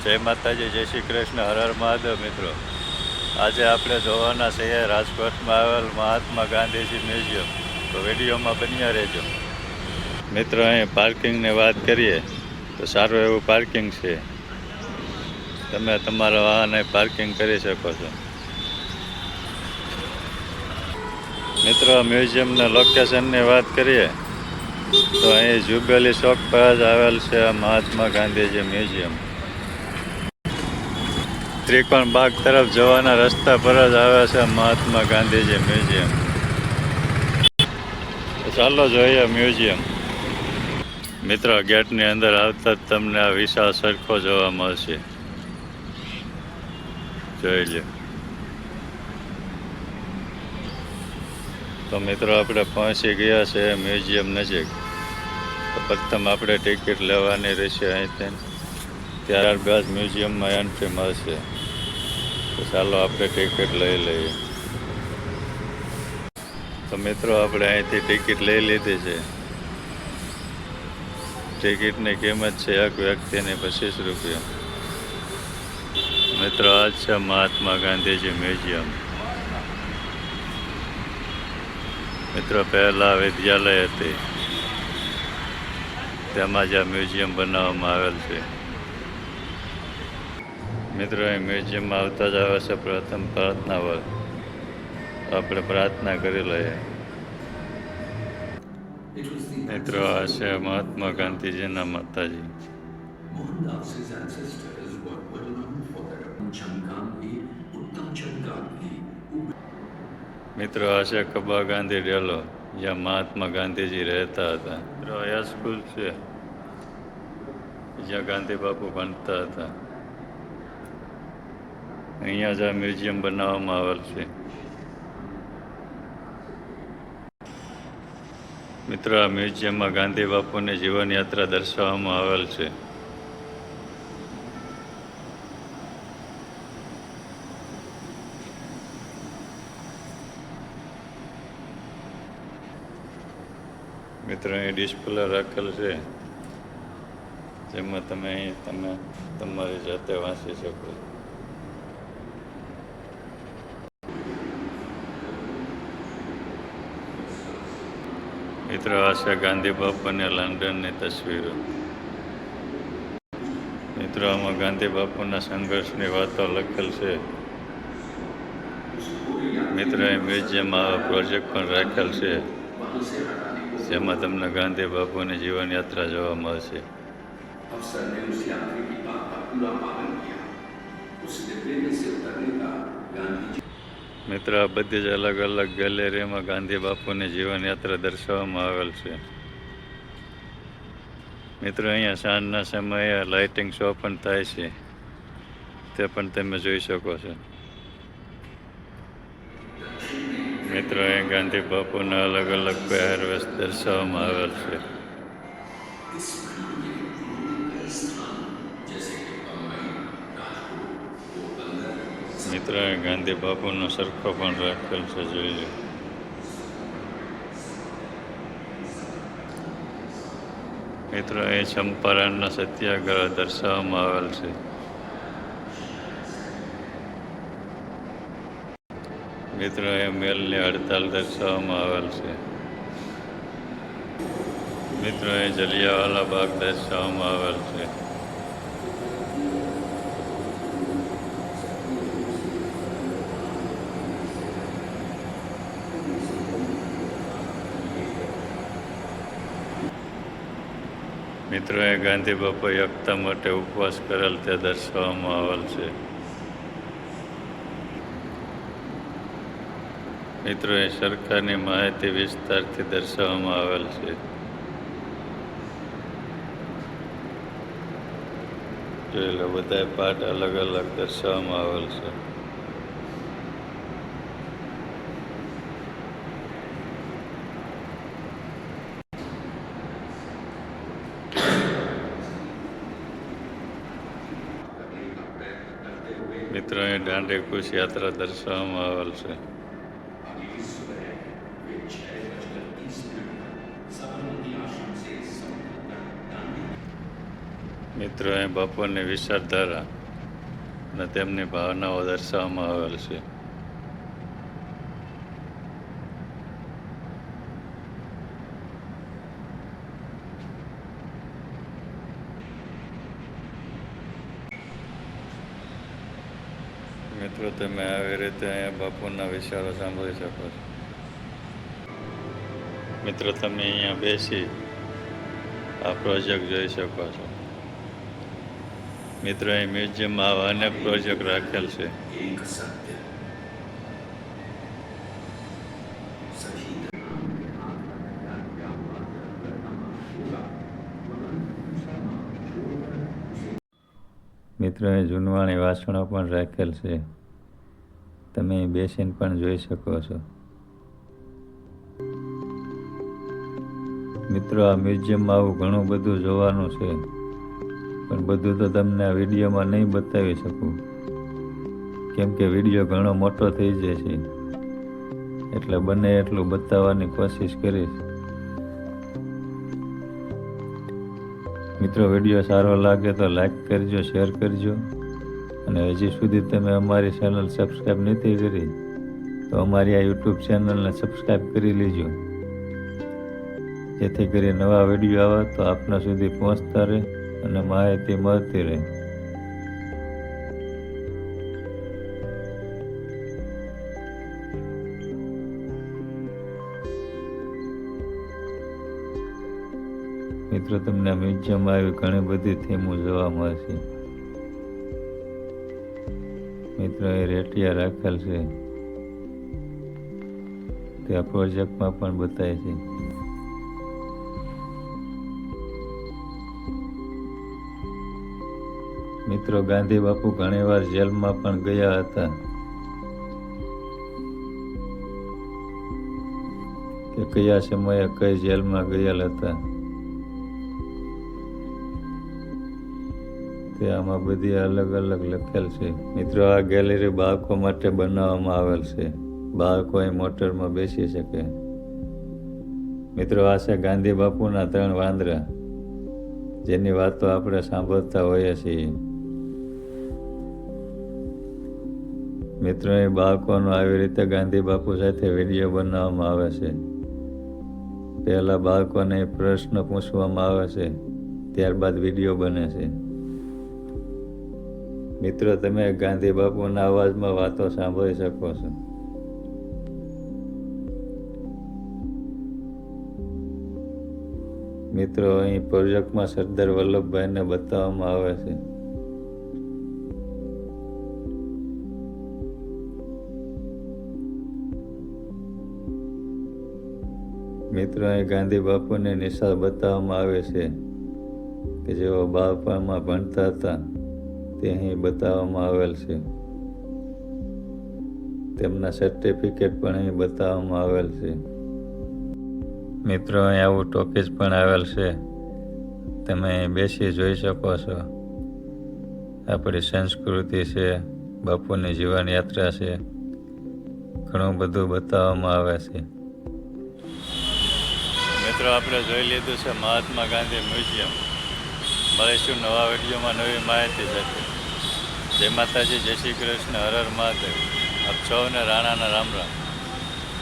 જય માતાજી, જય શ્રી કૃષ્ણ, હર હર મહાદેવ. મિત્રો, આજે આપણે જોવાના છીએ રાજકોટમાં આવેલ મહાત્મા ગાંધીજી મ્યુઝિયમ. તો વિડીયોમાં બન્યા રહેજો. મિત્રો, અહીં પાર્કિંગની વાત કરીએ તો સારું એવું પાર્કિંગ છે. તમે તમારા વાહન પાર્કિંગ કરી શકો છો. મિત્રો, મ્યુઝિયમના લોકેશનની વાત કરીએ તો અહીં જુબેલી ચોક પર જ આવેલ છે મહાત્મા ગાંધીજી મ્યુઝિયમ. ત્રિકોણ બાગ તરફ જવાના રસ્તા પર જ આવે છે મહાત્મા ગાંધીજી મ્યુઝિયમ. ચાલો જોઈએ મ્યુઝિયમ. મિત્રો, ગેટની અંદર આવતા જ તમને આ વિશાળ સરખો જોવા મળશે. જોઈ લો. તો મિત્રો, આપણે પહોંચી ગયા છે મ્યુઝિયમ નજીક. તો પ્રથમ આપણે ટિકિટ લેવાની રહેશે અહીંથી, ત્યારબાદ મ્યુઝિયમમાં એન્ટ્રી મળશે. તો ચાલો આપણે ટિકિટ લઈ લઈએ. તો મિત્રો, આપણે અહીંથી ટિકિટ લઈ લીધી છે. ટિકિટની કિંમત છે એક વ્યક્તિની 25 રૂપિયા. મિત્રો, આ છે મહાત્મા ગાંધીજી મ્યુઝિયમ. મિત્રો, પહેલાં વિદ્યાલય હતી, તેમાં જ આ મ્યુઝિયમ બનાવવામાં આવેલ છે. મિત્રો, અહીં મ્યુઝિયમમાં આવતા જ આવે છે પ્રથમ પ્રાર્થના વર્ગ. આપણે પ્રાર્થના કરી લઈએ. મિત્રો, આ છે મહાત્મા ગાંધીજીના માતાજી. મિત્રો, આ છે કબા ગાંધી ડેલો, જ્યાં મહાત્મા ગાંધીજી રહેતા હતા. મિત્રો, આ સ્કૂલ છે જ્યાં ગાંધી બાપુ ભણતા હતા. અહીંયા જ આ મ્યુઝિયમ બનાવવામાં આવેલ છે. મિત્રો, આ મ્યુઝિયમમાં ગાંધી બાપુની જીવનયાત્રા દર્શાવવામાં આવેલ છે. મિત્રો, અહીં ડિસ્પ્લે રાખેલ છે, જેમાં તમે તમારી જાતે વાંચી શકો. મિત્રો, આ છે ગાંધી બાપુ અને લંડનની તસવીરો. મિત્રો, આમાં ગાંધી બાપુના સંઘર્ષની વાતો લખેલ છે. મિત્રો, એ મ્યુઝિયમમાં આવા પ્રોજેક્ટ પણ રાખેલ છે, જેમાં તમને ગાંધી બાપુની જીવનયાત્રા જોવા મળશે. મિત્રો, આ બધી જ અલગ અલગ ગેલેરીમાં ગાંધી બાપુની જીવનયાત્રા દર્શાવવામાં આવેલ છે. મિત્રો, અહીંયા સાંજના સમયે લાઇટિંગ શો પણ થાય છે, તે પણ તમે જોઈ શકો છો. મિત્રો, અહીં ગાંધી બાપુના અલગ અલગ પહેરવેશ દર્શાવવામાં આવેલ છે. મિત્રો, અહીં ગાંધી બાપુનો સરખો પણ રાખેલ છે, જોઈ લો. મિત્રો, અહીં ચંપારણના સત્યાગ્રહ દર્શાવવામાં આવેલ છે. મિત્રો, એ મેલની હડતાલ દર્શાવવામાં આવેલ છે. મિત્રો, એ જલિયાવાલા બાગ દર્શાવવામાં આવેલ છે. મિત્રો, એ ગાંધી બાપુએ એકતા માટે ઉપવાસ કરેલ તે દર્શાવવામાં આવેલ છે. મિત્રો, એ સરકારની માહિતી વિસ્તારથી દર્શાવવામાં આવેલ છે. જોઈ લો, બધા પાઠ અલગ અલગ દર્શાવવામાં આવેલ છે. મિત્રો, અહીં દાંડી કૂચ યાત્રા દર્શાવવામાં આવેલ છે. મિત્રો અહીં બપોરની વિચારધારા અને તેમની ભાવનાઓ દર્શાવવામાં આવેલ છે. મિત્રો તમે આવી રીતે અહીંયા બાપુના વિચારો સાંભળી શકો છો. મિત્રો તમે અહીંયા બેસી આ પ્રોજેક્ટ જોઈ શકો છો. મિત્રો અહીં મ્યુઝિયમમાં આવા અનેક પ્રોજેક્ટ રાખેલ છે. મિત્રો અહીં જૂનવાણી વાસણો પણ રાખેલ છે. તમે અહીં બેસીને પણ જોઈ શકો છો. મિત્રો આ મ્યુઝિયમમાં આવું ઘણું બધું જોવાનું છે, પણ બધું તો તમને આ વિડીયોમાં નહીં બતાવી શકું, કેમ કે વિડીયો ઘણો મોટો થઈ જશે. એટલે બને એટલું બતાવવાની કોશિશ કરીશ. મિત્રો વિડીયો સારો લાગે તો લાઈક કરજો, શેર કરજો, અને હજી સુધી તમે અમારી ચેનલ સબસ્ક્રાઈબ નથી કરી તો અમારી આ યુટ્યુબ ચેનલને સબસ્ક્રાઈબ કરી લેજો, જેથી કરી નવા વિડીયો આવે તો આપના સુધી પહોંચતા રહે અને માહિતી મળતી રહે. મિત્રો તમને મ્યુઝિયમમાં આવી ઘણી બધી થીમો જોવા મળશે. મિત્રો એ રેટિયા રાખેલ છે, તે આ પ્રોજેક્ટમાં પણ બતાવે છે. મિત્રો ગાંધી બાપુ ઘણીવાર જેલમાં પણ ગયા હતા, કે કયા સમયે કઈ જેલમાં ગયેલ હતા તે આમાં બધી અલગ અલગ લખેલ છે. મિત્રો આ ગેલેરી બાળકો માટે બનાવવામાં આવેલ છે, બાળકો અહીં મોટરમાં બેસી શકે. મિત્રો આ છે ગાંધી બાપુના 3 વાંદરા, જેની વાતો આપણે સાંભળતા હોઈએ છીએ. મિત્રો એ બાળકોનો આવી રીતે ગાંધી બાપુ સાથે વિડીયો બનાવવામાં આવે છે. પહેલા બાળકોને પ્રશ્ન પૂછવામાં આવે છે, ત્યારબાદ વિડીયો બને છે. મિત્રો તમે ગાંધી બાપુના અવાજમાં વાતો સાંભળી શકો છો. મિત્રો અહીં પ્રોજેક્ટમાં સરદાર વલ્લભભાઈને બતાવવામાં આવે છે. મિત્રો અહીં ગાંધી બાપુની નિશાળ બતાવવામાં આવે છે, કે જેઓ બાળપણમાં ભણતા હતા તે અહીં બતાવવામાં આવેલ છે. તેમના સર્ટિફિકેટ પણ અહીં બતાવવામાં આવેલ છે. મિત્રો અહીં આવું ટોકીઝ પણ આવેલ છે, તમે અહીં બેસી જોઈ શકો છો. આપણી સંસ્કૃતિ છે, બાપુની જીવન યાત્રા છે, ઘણું બધું બતાવવામાં આવે છે. મિત્રો આપણે જોઈ લીધું છે મહાત્મા ગાંધી મ્યુઝિયમ. મળીશું નવા વિડીયોમાં નવી માહિતી સાથે. જય માતાજી, જય શ્રી કૃષ્ણ, હર હર મહાદેવ. આપ સૌને રાણાના રામ રામ.